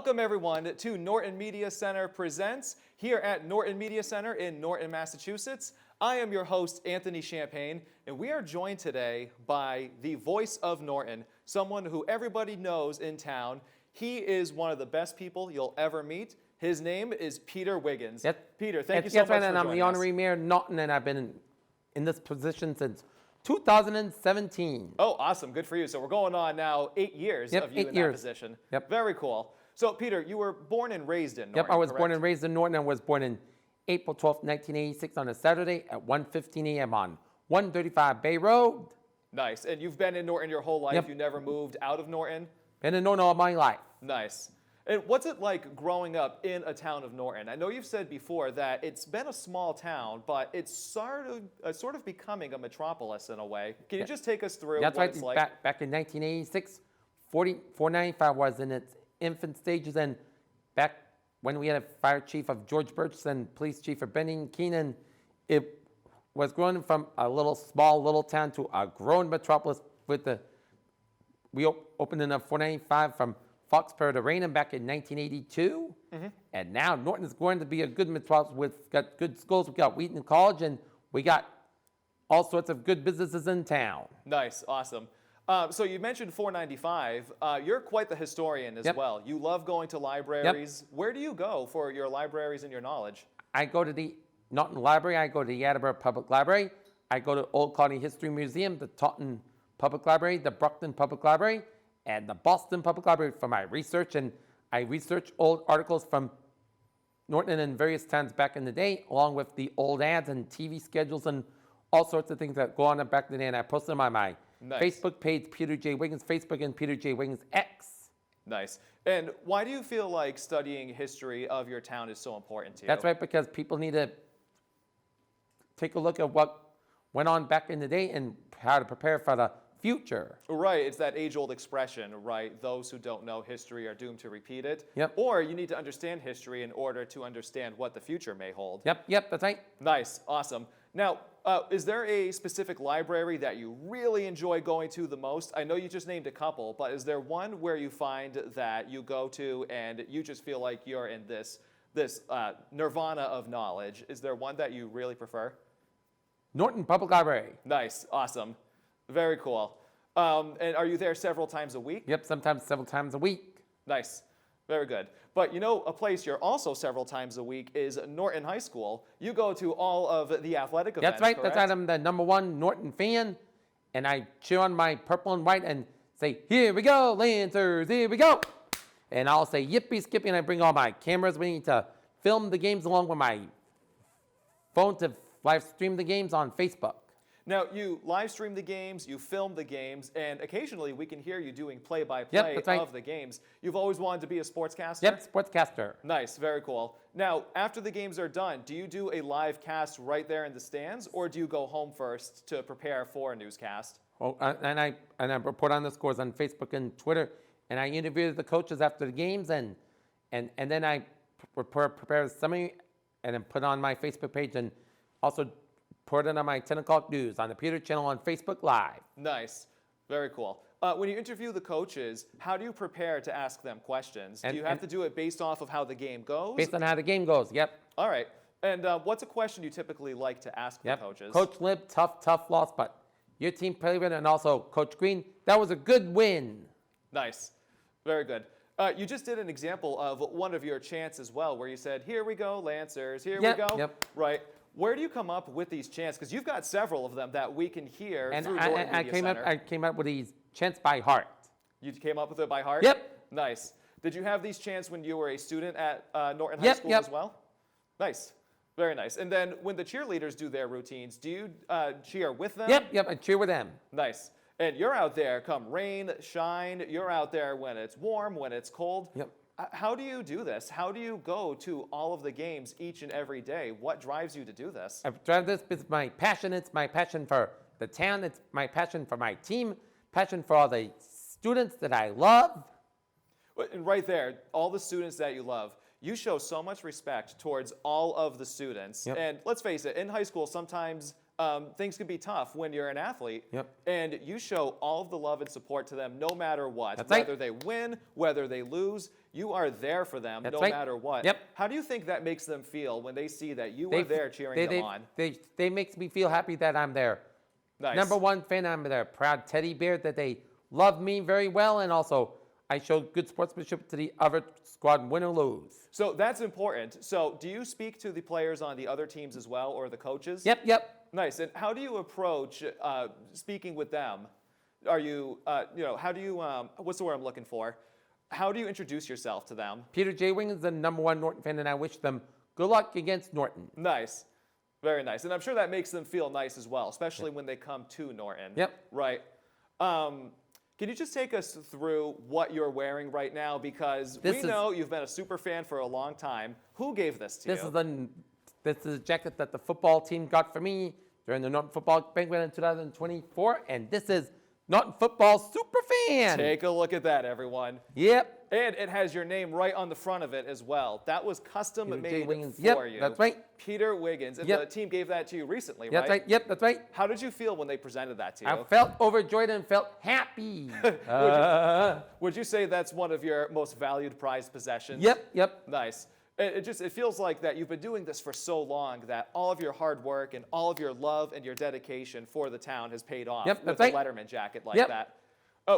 Welcome everyone to Norton Media Center Presents here at Norton Media Center in Norton, Massachusetts. I am your host, Anthony Champagne, and we are joined today by the voice of Norton, someone who everybody knows in town. He is one of the best people you'll ever meet. His name is Peter Wiggins. Yes. Peter, thank you so much for joining us. I'm the Honorary Mayor of Norton, and I've been in this position since 2017. Oh, awesome. Good for you. So we're going on now 8 years of you in that position. Yep. Very cool. So, Peter, you were born and raised in Norton, Yep, I was correct? born and raised in Norton. I was born in April 12th, 1986 on a Saturday at 1:15 a.m. on 135 Bay Road. Nice. And you've been in Norton your whole life? Yep. You never moved out of Norton? Been in Norton all my life. Nice. And what's it like growing up in a town of Norton? I know you've said before that it's been a small town, but it's sort of becoming a metropolis in a way. Can you just take us through That's what right. it's like? Back in 1986, 495 was in its infant stages, and back when we had a fire chief of George Birch and police chief of Benning Keenan, it was growing from a small little town to a growing metropolis. We opened in 495 from Foxborough to Raynham back in 1982, and now Norton is going to be a good metropolis. We've got good schools. We've got Wheaton College, and we got all sorts of good businesses in town. Nice, awesome. So you mentioned 495. You're quite the historian as well. You love going to libraries. Yep. Where do you go for your libraries and your knowledge? I go to the Norton Library. I go to the Attleboro Public Library. I go to Old Colony History Museum, the Taunton Public Library, the Brockton Public Library, and the Boston Public Library for my research. And I research old articles from Norton and various towns back in the day, along with the old ads and TV schedules and all sorts of things that go on back in the day. And I post them on my Facebook page, Peter J. Wiggins Facebook, and Peter J. Wiggins X. Nice. And why do you feel like studying history of your town is so important to you? That's right, because people need to take a look at what went on back in the day and how to prepare for the future. Right, it's that age-old expression, right? Those who don't know history are doomed to repeat it. Yep. Or you need to understand history in order to understand what the future may hold. Yep, that's right. Nice, awesome. Now, is there a specific library that you really enjoy going to the most? I know you just named a couple, but is there one where you find that you go to and you just feel like you're in this nirvana of knowledge? Is there one that you really prefer? Norton Public Library. Nice, awesome. Very cool. And are you there several times a week? Yep, sometimes several times a week. Nice. Very good. But you know, a place you're also several times a week is Norton High School. You go to all of the athletic events, That's right. correct? That's right. I'm the #1 Norton fan, and I cheer on my purple and white and say, "Here we go, Lancers! Here we go!" And I'll say, "Yippee, Skippy!" And I bring all my cameras. We need to film the games along with my phone to live stream the games on Facebook. Now, you live stream the games, you film the games, and occasionally we can hear you doing play-by-play of the games. You've always wanted to be a sportscaster? Yep, sportscaster. Nice, very cool. Now, after the games are done, do you do a live cast right there in the stands, or do you go home first to prepare for a newscast? Well, and I report on the scores on Facebook and Twitter, and I interview the coaches after the games, and then I prepare a summary and then put it on my Facebook page, and also put it on my 10 o'clock news on the Peter channel on Facebook Live. Nice. Very cool. When you interview the coaches, how do you prepare to ask them questions? Do you have to do it based off of how the game goes? Based on how the game goes, yep. All right. And what's a question you typically like to ask the coaches? Coach Lib, tough loss, but your team played with it, and also Coach Green, that was a good win. Nice. Very good. You just did an example of one of your chants as well, where you said, "Here we go, Lancers, here we go." Yep. Right. Where do you come up with these chants? Because you've got several of them that we can hear through Norton Media Center. I came up with these chants by heart. You came up with it by heart? Yep. Nice. Did you have these chants when you were a student at Norton High School as well? Nice. Very nice. And then when the cheerleaders do their routines, do you cheer with them? Yep, I cheer with them. Nice. And you're out there come rain, shine. You're out there when it's warm, when it's cold. Yep. How do you do this? How do you go to all of the games each and every day? What drives you to do this? I drive this because my passion. It's my passion for the town. It's my passion for my team. Passion for all the students that I love. And right there, all the students that you love. you show so much respect towards all of the students. Yep. And let's face it, in high school, sometimes things can be tough when you're an athlete. Yep. And you show all of the love and support to them no matter what. That's whether right. they win, whether they lose, you are there for them That's no right. matter what. Yep. How do you think that makes them feel when they see that you are there cheering them on? They makes me feel happy that I'm their Nice. number one fan. I'm their proud teddy bear, that they love me very well, and also I show good sportsmanship to the other squad, win or lose. So that's important. So do you speak to the players on the other teams as well, or the coaches? Yep. Nice. And how do you approach speaking with them? Are you, how do you, what's the word I'm looking for? How do you introduce yourself to them? Peter J. Wiggins is the number one Norton fan, and I wish them good luck against Norton. Nice. Very nice. And I'm sure that makes them feel nice as well, especially when they come to Norton. Yep. Right. Can you just take us through what you're wearing right now? Because we know you've been a super fan for a long time. Who gave this to you? This is a jacket that the football team got for me during the Norton Football Banquet in 2024, and this is Norton Football Superfan. Take a look at that, everyone. Yep. And it has your name right on the front of it as well. That was custom Peter J. made Wiggins. for Yep, you. that's right. Peter Wiggins. And Yep. the team gave that to you recently, That's right. Yep, that's right. How did you feel when they presented that to you? I felt overjoyed and felt happy. Would you say that's one of your most valued prized possessions? Yep. Nice. It feels like that you've been doing this for so long that all of your hard work and all of your love and your dedication for the town has paid off Yep, with that's a right. Letterman jacket like Yep. that.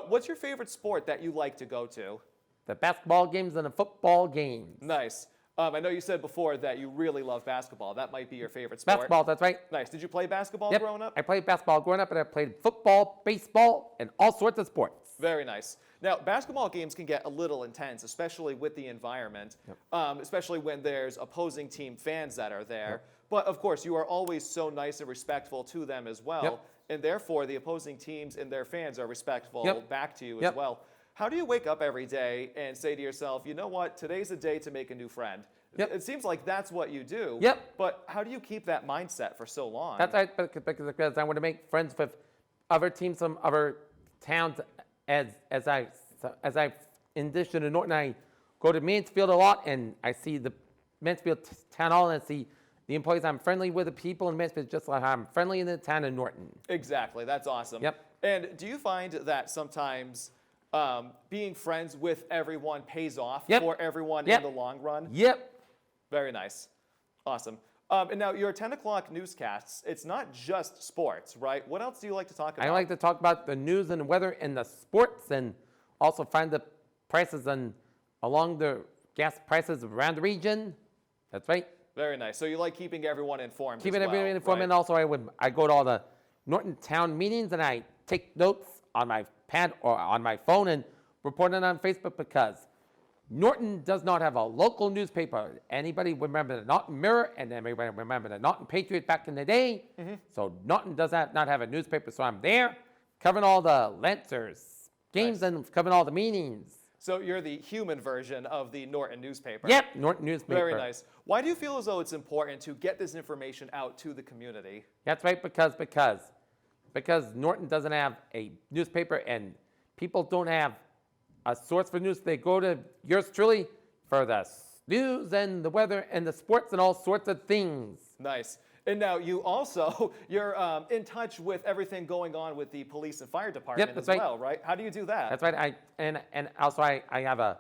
What's your favorite sport that you like to go to? The basketball games and the football games. Nice. I know you said before that you really love basketball. That might be your favorite sport. Basketball, that's right. Nice. Did you play basketball Yep. growing up? I played basketball growing up, and I played football, baseball, and all sorts of sports. Very nice. Now, basketball games can get a little intense, especially with the environment, especially when there's opposing team fans that are there. Yep. But of course, you are always so nice and respectful to them as well. Yep. And therefore, the opposing teams and their fans are respectful Yep. back to you as Yep. well. How do you wake up every day and say to yourself, you know what, today's a day to make a new friend? Yep. It seems like that's what you do. Yep. But how do you keep that mindset for so long? That's right, because I want to make friends with other teams from other towns. As I, in addition to Norton, I go to Mansfield a lot, and I see the Mansfield Town Hall, and I see the employees. I'm friendly with the people in Mansfield, just like I'm friendly in the town of Norton. Exactly. That's awesome. Yep. And do you find that sometimes being friends with everyone pays off Yep. for everyone Yep. in the long run? Yep. Very nice. Awesome. And now your 10 o'clock newscasts, it's not just sports, right? What else do you like to talk about? I like to talk about the news and the weather and the sports, and also find the prices along the gas prices around the region. That's right. Very nice. So you like keeping everyone informed Keeping as well, everyone informed, right? and also I go to all the Norton town meetings, and I take notes on my pad or on my phone and report it on Facebook, because Norton does not have a local newspaper. Anybody remember the Norton Mirror, and everybody remember the Norton Patriot back in the day? Mm-hmm. So Norton does not have a newspaper, so I'm there covering all the Lancers games and covering all the meetings. So you're the human version of the Norton newspaper. Yep, Norton newspaper. Very nice. Why do you feel as though it's important to get this information out to the community? That's right, because Norton doesn't have a newspaper, and people don't have a source for news. They go to yours truly for the news and the weather and the sports and all sorts of things. Nice. And now you're in touch with everything going on with the police and fire department that's as right. well, right? How do you do that? That's right. And also I have a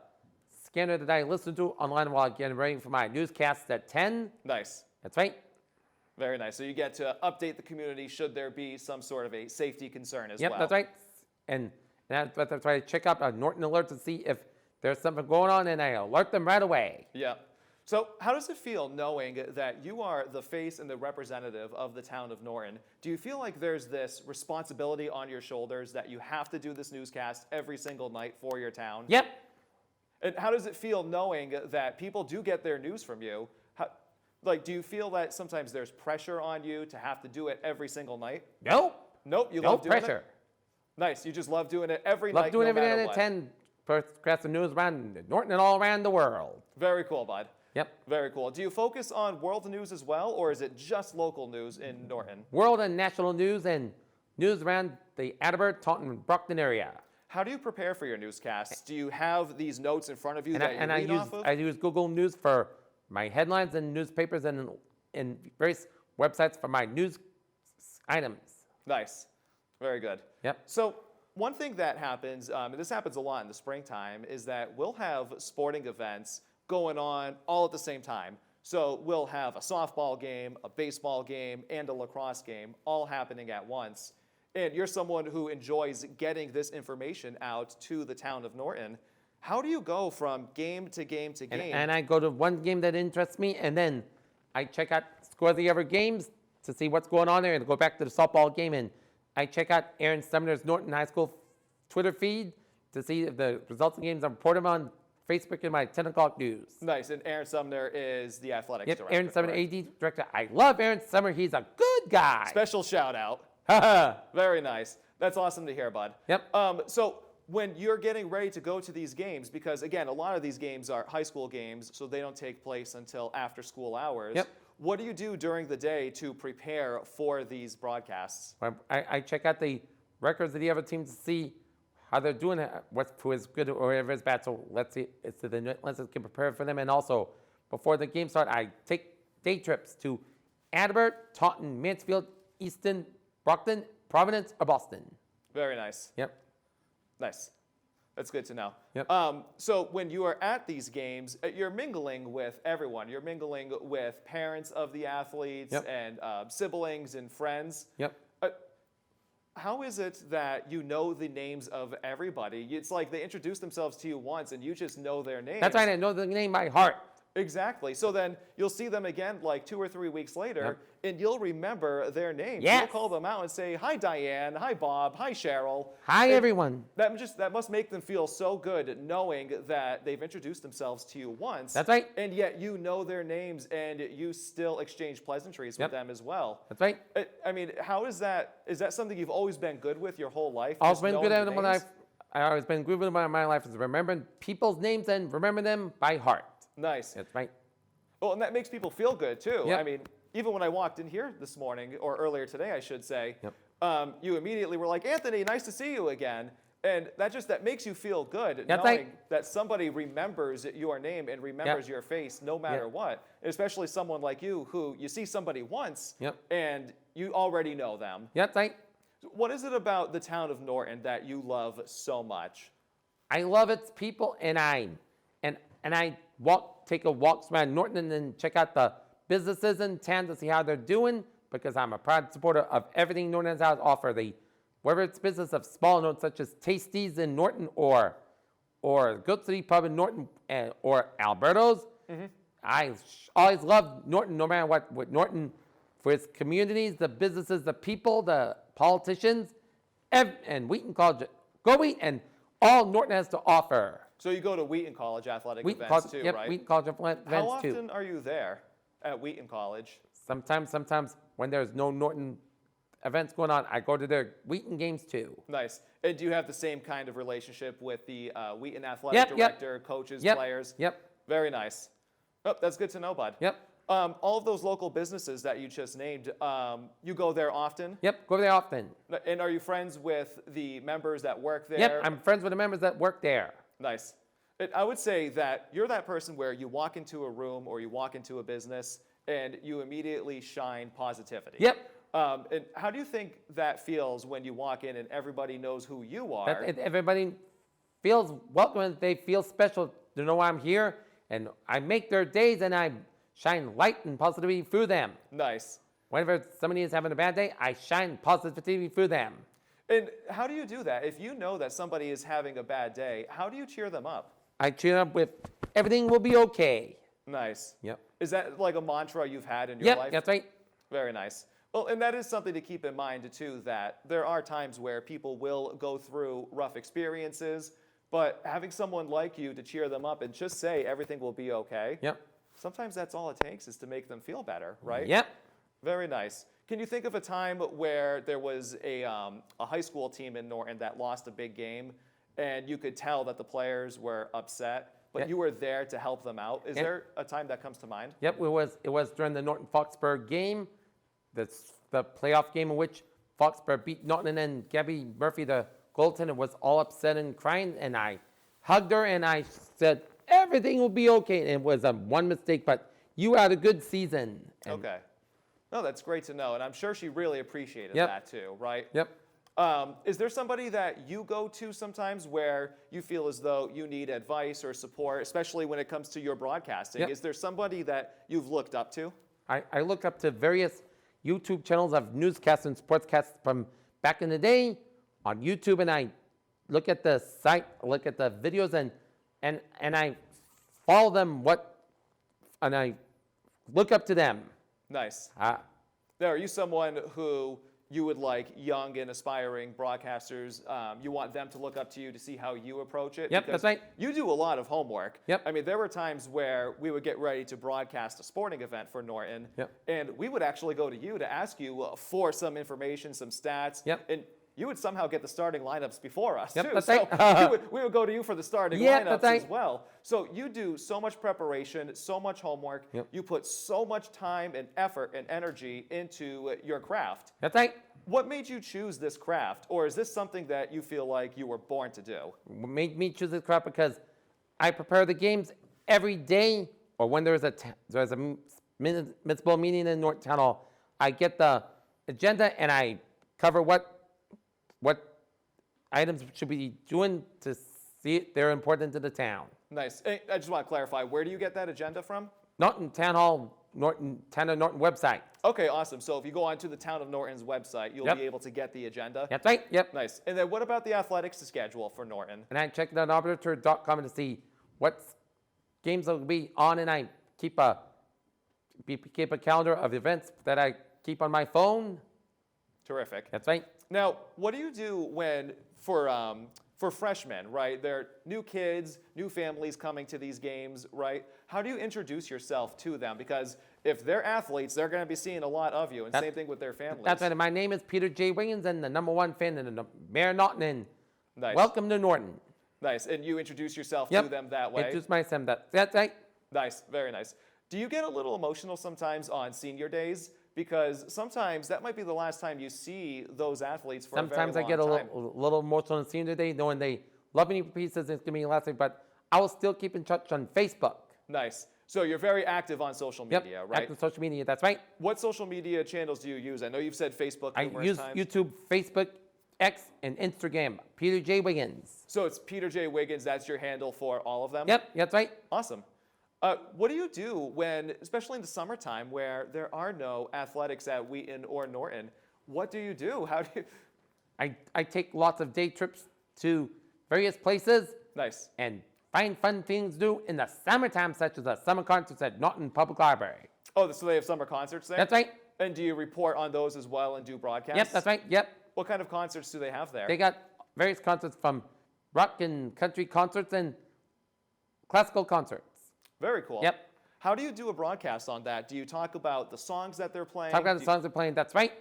scanner that I listen to online while getting ready for my newscasts at 10. Nice. That's right. Very nice. So you get to update the community should there be some sort of a safety concern as Yep, well. that's right. And that's why I check out Norton Alert to see if there's something going on, and I alert them right away. Yeah. So how does it feel knowing that you are the face and the representative of the town of Norton? Do you feel like there's this responsibility on your shoulders that you have to do this newscast every single night for your town? Yep. And how does it feel knowing that people do get their news from you? Do you feel that sometimes there's pressure on you to have to do it every single night? Nope. Nope, you No love doing pressure. it? Nice, you just love doing it every Love night, doing no every matter night at what. 10. Press the news around Norton and all around the world. Very cool, bud. Yep. Very cool. Do you focus on world news as well, or is it just local news in Norton? World and national news and news around the Attleboro, Taunton, Brockton area. How do you prepare for your newscasts? Do you have these notes in front of you that you read off of? I use Google News for my headlines and newspapers and various websites for my news items. Nice. Very good. Yep. So one thing that happens, and this happens a lot in the springtime, is that we'll have sporting events going on all at the same time. So we'll have a softball game, a baseball game, and a lacrosse game all happening at once. And you're someone who enjoys getting this information out to the town of Norton. How do you go from game to game to game? And I go to one game that interests me, and then I check out scores of the other games to see what's going on there, and go back to the softball game, and I check out Aaron Sumner's Norton High School Twitter feed to see the results of the games. I report them on Facebook in my 10 o'clock news. Nice. And Aaron Sumner is the athletics director. Aaron Sumner, correct? AD director. I love Aaron Sumner. He's a good guy. Special shout out. Very nice. That's awesome to hear, bud. Yep. So when you're getting ready to go to these games, because again, a lot of these games are high school games, so they don't take place until after school hours. Yep. What do you do during the day to prepare for these broadcasts? I check out the records of the other teams to see how they're doing, who is good or whoever is bad. So let's see, let's get prepared for them. And also, before the game start, I take day trips to Adbert, Taunton, Mansfield, Easton, Brockton, Providence, or Boston. Very nice. Yep. Nice. That's good to know. Yep. So when you are at these games, you're mingling with everyone. You're mingling with parents of the athletes Yep. and siblings and friends. Yep. How is it that you know the names of everybody? It's like they introduce themselves to you once and you just know their names. That's right. I know the name by heart. Exactly. So then you'll see them again like 2 or 3 weeks later, Yep. and you'll remember their names. Yes. You'll call them out and say, "Hi, Diane. Hi, Bob. Hi, Cheryl." Hi, And everyone. that must make them feel so good knowing that they've introduced themselves to you once. That's right. And yet you know their names and you still exchange pleasantries Yep. with them as well. That's right. I mean, how is that? Is that something you've always been good with your whole life? Always just been knowing good at the it when names? I've always been good with my life is remembering people's names and remember them by heart. Nice. That's right. Well, and that makes people feel good too. Yep. I mean, even when I walked in here this morning, or earlier today, I should say, Yep. you immediately were like, "Anthony, nice to see you again." And that makes you feel good, That's knowing right. that somebody remembers your name and remembers Yep. your face no matter Yep. what. Especially someone like you, who you see somebody once Yep. and you already know them. That's right. What is it about the town of Norton that you love so much? I love its people, and I take a walk around Norton and then check out the businesses in town to see how they're doing, because I'm a proud supporter of everything Norton has to offer. Whether it's business of small notes such as Tasties in Norton or Goat City Pub in Norton or Alberto's. I always loved Norton, no matter what Norton, for its communities, the businesses, the people, the politicians, and Wheaton College. Go Wheaton, and all Norton has to offer. So you go to Wheaton College athletic Wheaton events College, too, yep, right? Wheaton College events How too. often are you there at Wheaton College? Sometimes when there's no Norton events going on, I go to their Wheaton games too. Nice. And do you have the same kind of relationship with the Wheaton athletic Yep. director, coaches, Yep. players? Yep. Very nice. Oh, that's good to know, bud. Yep. All of those local businesses that you just named, you go there often? Yep. Go there often. And are you friends with the members that work there? Yep. I'm friends with the members that work there. Nice. And I would say that you're that person where you walk into a room or you walk into a business and you immediately shine positivity. Yep. And how do you think that feels when you walk in and everybody knows who you are? Everybody feels welcome and they feel special to know I'm here, and I make their days and I shine light and positivity through them. Nice. Whenever somebody is having a bad day, I shine positivity through them. And how do you do that? If you know that somebody is having a bad day, how do you cheer them up? I cheer up with everything will be okay. Nice. Yep. Is that like a mantra you've had in your Yep, life? that's right. Very nice. Well, and that is something to keep in mind too, that there are times where people will go through rough experiences, but having someone like you to cheer them up and just say everything will be okay, Yep. sometimes that's all it takes is to make them feel better, right? Yep. Very nice. Can you think of a time where there was a high school team in Norton that lost a big game and you could tell that the players were upset, but Yep. you were there to help them out? Is Yep. there a time that comes to mind? Yep, it was during the Norton-Foxborough game, the playoff game in which Foxborough beat Norton, and then Gabby Murphy, the goaltender was all upset and crying, and I hugged her and I said, everything will be okay. And it was one mistake, but you had a good season. And Okay. No, that's great to know. And I'm sure she really appreciated Yep. that too, right? Yep. Is there somebody that you go to sometimes where you feel as though you need advice or support, especially when it comes to your broadcasting? Yep. Is there somebody that you've looked up to? I look up to various YouTube channels of newscasts and sportscasts from back in the day on YouTube, and I look at the site, look at the videos, and I follow them. And I look up to them. Nice. Uh, Now, are you someone who you would like young and aspiring broadcasters? You want them to look up to you to see how you approach it? Yep, Because that's right. You do a lot of homework. Yep. I mean, there were times where we would get ready to broadcast a sporting event for Norton, Yep. and we would actually go to you to ask you for some information, some stats, Yep. and you would somehow get the starting lineups before us Yep, too. that's So right. we would go to you for the starting Yeah, lineups that's right. as well. So you do so much preparation, so much homework. Yep. You put so much time and effort and energy into your craft. that's right. What made you choose this craft, or is this something that you feel like you were born to do? What made me choose this crap because I prepare the games every day, or when there's a municipal meeting in Norton Town Hall, I get the agenda and I cover what items should we be doing to see it, they're important to the town. Nice. Hey, I just want to clarify, where do you get that agenda from? Norton Town Hall, Town of Norton website. Okay, awesome. So if you go onto the Town of Norton's website, you'll Yep. be able to get the agenda. That's right. Yep. Nice. And then what about the athletics schedule for Norton? And I check it on arbiter.com to see what games will be on, and I keep a calendar of events that I keep on my phone. Terrific. That's right. Now, what do you do when, for freshmen, right? They're new kids, new families coming to these games, right? How do you introduce yourself to them? Because if they're athletes, they're going to be seeing a lot of you, and same thing with their families. That's right. My name is Peter J. Wiggins, and the #1 fan in the Mayor of Norton. And Nice. welcome to Norton. Nice. And you introduce yourself Yep. to them that way? Introduce myself. That's right. Nice. Very nice. Do you get a little emotional sometimes on senior days? Because sometimes that might be the last time you see those athletes for Sometimes a I very get long a time. little emotional on senior day, knowing they love me to pieces. It's gonna be last week, but I will still keep in touch on Facebook. Nice. So you're very active on social Yep. media, right? Active social media. That's right. What social media channels do you use? I know you've said Facebook I numerous use times. YouTube, Facebook, X, and Instagram. Peter J. Wiggins. So it's Peter J. Wiggins. That's your handle for all of them? Yep. That's right. Awesome. What do you do when, especially in the summertime, where there are no athletics at Wheaton or Norton? What do you do? How do you? I take lots of day trips to various places Nice. and find fun things to do in the summertime, such as the summer concerts at Norton Public Library. Oh, so they have summer concerts there? That's right. And do you report on those as well and do broadcasts? Yep, that's right. Yep. What kind of concerts do they have there? They got various concerts from rock and country concerts and classical concerts. Very cool. Yep. How do you do a broadcast on that? Do you talk about the songs that they're playing? Talk about Do the you- songs they're playing. That's right.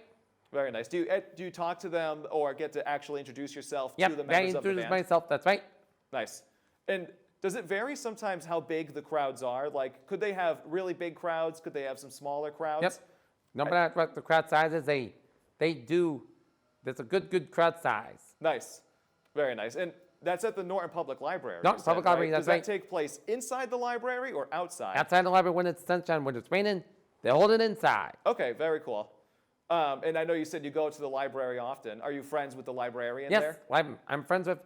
Very nice. Do you talk to them or get to actually introduce yourself Yep. to the I members of the introduce band? myself. That's right. Nice. And does it vary sometimes how big the crowds are? Like, could they have really big crowds? Could they have some smaller crowds? Yep. No matter what the crowd size is, they do. There's a good crowd size. Nice. Very nice. And that's at the Norton Public Library. Norton you said, Public Library, right? that's Does that right. take place inside the library or outside? Outside the library when it's sunshine, when it's raining, they hold it inside. Okay, very cool. And I know you said you go to the library often. Are you friends with the librarian Yes, there? I'm friends with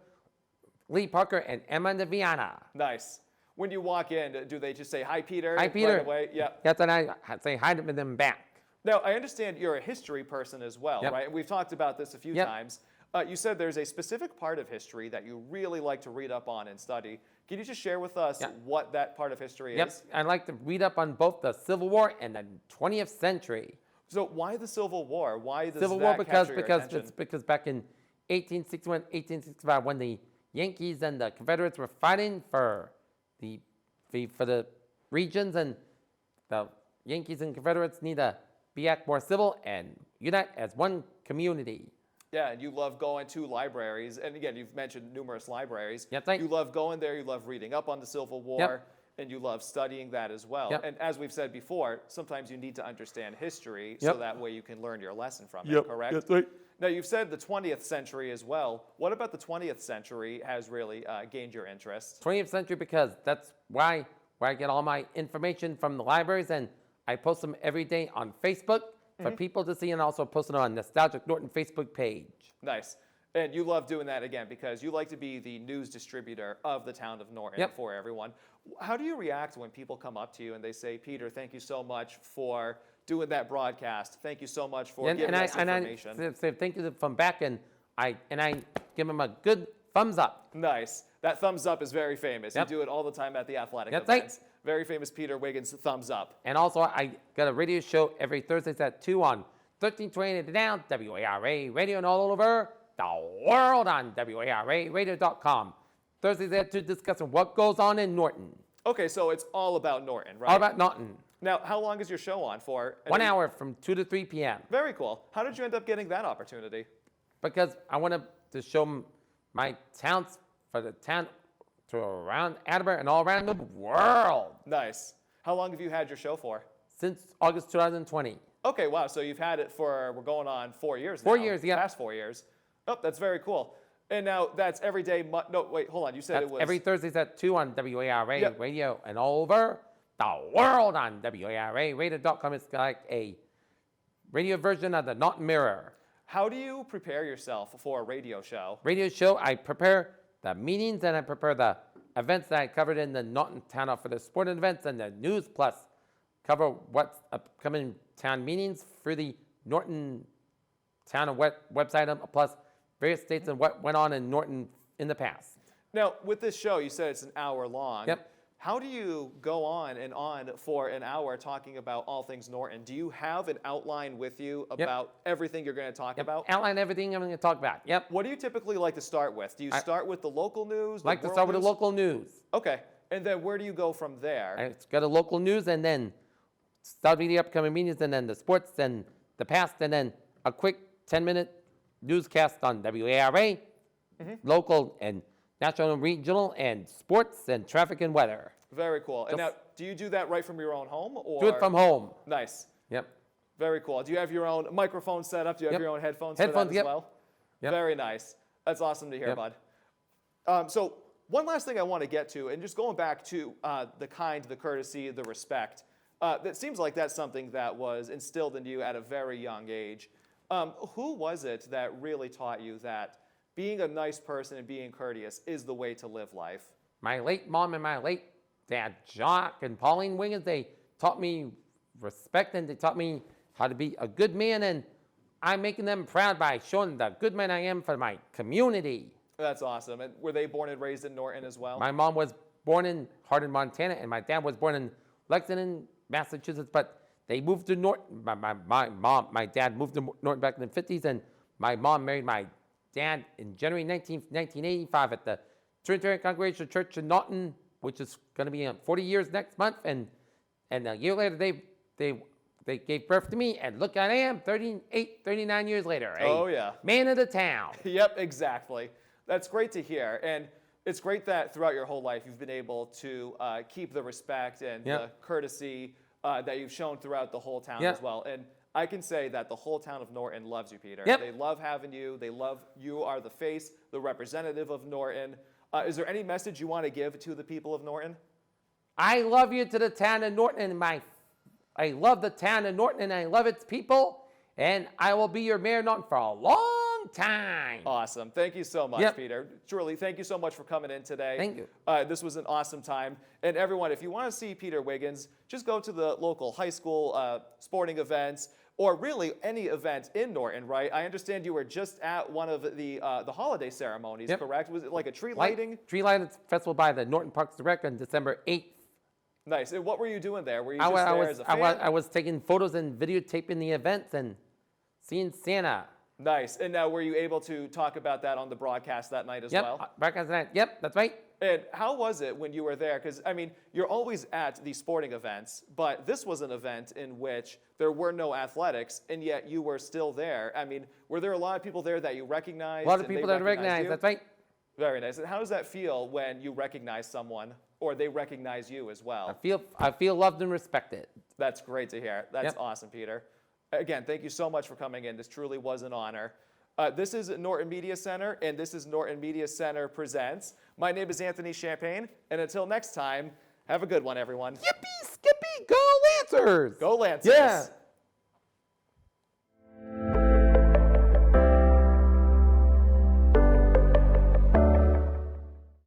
Lee Parker and Emma Naviana. Nice. When you walk in, do they just say, "Hi, Peter"? Hi, Peter. Right away? Yeah. That's when I say hi to them back. Now, I understand you're a history person as well, Yep. right? And we've talked about this a few Yep. times. You said there's a specific part of history that you really like to read up on and study. Can you just share with us Yep. what that part of history Yep, is? I like to read up on both the Civil War and the 20th century. So why the Civil War? Why does Civil that War capture your attention? because back in 1861, 1865, when the Yankees and the Confederates were fighting for the regions, and the Yankees and Confederates need to act more civil and unite as one community. Yeah, and you love going to libraries. And again, you've mentioned numerous libraries. That's right. You love going there. You love reading up on the Civil War. Yep. and you love studying that as well. Yep. And as we've said before, sometimes you need to understand history so Yep. that way you can learn your lesson from Yep, it, correct? that's right. Now, you've said the 20th century as well. What about the 20th century has really gained your interest? 20th century, because that's where I get all my information from the libraries, and I post them every day on Facebook for people to see, and also post it on Nostalgic Norton Facebook page. Nice. And you love doing that, again, because you like to be the news distributor of the town of Norton Yep. for everyone. How do you react when people come up to you and they say, Peter, thank you so much for doing that broadcast. Thank you so much for giving us information. And I say thank you from back, and I give them a good thumbs up. Nice. That thumbs up is very famous. Yep. You do it all the time at the athletic That's right. events. Very famous Peter Wiggins thumbs up. And also, I got a radio show every Thursdays at 2 on 1320 The Down, WARA Radio, and all over the world on WARAradio.com. Thursdays at 2 discussing what goes on in Norton. Okay, so it's all about Norton, right? All about Norton. Now, how long is your show on for? 1 hour from 2 to 3 p.m. Very cool. How did you end up getting that opportunity? Because I wanted to show my talents for the town to around Attleboro and all around the world Nice. How long have you had your show for? since August 2020. Okay, wow. So you've had it for, we're going on 4 years now. 4 years, yeah. Past 4 years. Oh, that's very cool. And now that's every day. No, wait, hold on. You said That's it was. every Thursdays at 2 on WARA Yep. Radio and all over the world on WARAradio.com. It's like a radio version of the Norton Mirror. How do you prepare yourself for a radio show? Radio show, I prepare the meetings and I prepare the events that I covered in the Norton Town Hall for the sporting events and the news, plus cover what's upcoming town meetings through the Norton Town website, plus various states and what went on in Norton in the past. Now, with this show, you said it's an hour long. Yep. How do you go on and on for an hour talking about all things Norton? Do you have an outline with you about everything you're going to talk about? Outline everything I'm going to talk about. Yep. What do you typically like to start with? Do you start with the local news? Like to world start with the news? local news. Okay. And then where do you go from there? It's got a local news, and then start with the upcoming meetings, and then the sports, and the past, and then a quick 10-minute newscast on WARA, local and national and regional, and sports and traffic and weather. Very cool. And now, do you do that right from your own home? Or? Do it from home. Nice. Yep. Very cool. Do you have your own microphone set up? Do you have Yep. your own headphones Headphones, for that yep. as well? Yep. Very nice. That's awesome to hear, Yep. bud. So one last thing I want to get to, and just going back to the courtesy, the respect, that seems like that's something that was instilled in you at a very young age. Who was it that really taught you that being a nice person and being courteous is the way to live life? My late mom and my late dad, Jock and Pauline Wiggins, they taught me respect, and they taught me how to be a good man, and I'm making them proud by showing the good man I am for my community. That's awesome. And were they born and raised in Norton as well? My mom was born in Hardin, Montana, and my dad was born in Lexington, Massachusetts, but they moved to Norton. My dad moved to Norton back in the 50s, and my mom married my dad in January 1985 at the Trinitarian Congregational Church in Norton, which is going to be 40 years next month, and a year later they gave birth to me, and look, I am 39 years later. Oh, yeah. Man of the town. Yep, exactly. That's great to hear. And it's great that throughout your whole life you've been able to keep the respect and the courtesy that you've shown throughout the whole town as well. And I can say that the whole town of Norton loves you, Peter. Yep. They love having you. They love you are the face, the representative of Norton. Is there any message you want to give to the people of Norton? I love you to the town of Norton, and I love the town of Norton, and I love its people, and I will be your mayor of Norton for a long time. Awesome. Thank you so much, Yep. Peter. Truly, thank you so much for coming in today. Thank you. This was an awesome time. And everyone, if you want to see Peter Wiggins, just go to the local high school sporting events, or really any event in Norton, right? I understand you were just at one of the holiday ceremonies, Yep. correct? Was it like a tree lighting? Tree lighting festival by the Norton Parks Direct on December 8th. Nice. And what were you doing there? Were you just there as a fan? I was taking photos and videotaping the events and seeing Santa. Nice. And now were you able to talk about that on the broadcast that night as Yep, well? broadcast night. Yep, that's right. And how was it when you were there? Because, I mean, you're always at these sporting events, but this was an event in which there were no athletics, and yet you were still there. I mean, were there a lot of people there that you recognized? A lot of and they people that recognized recognize. you? That's right. Very nice. And how does that feel when you recognize someone? or they recognize you as well. I feel loved and respected. That's great to hear. That's Yep. awesome, Peter. Again, thank you so much for coming in. This truly was an honor. This is Norton Media Center, and this is Norton Media Center Presents. My name is Anthony Champagne, and until next time, have a good one, everyone. Yippee, skippy, go Lancers! Go Lancers! Yeah.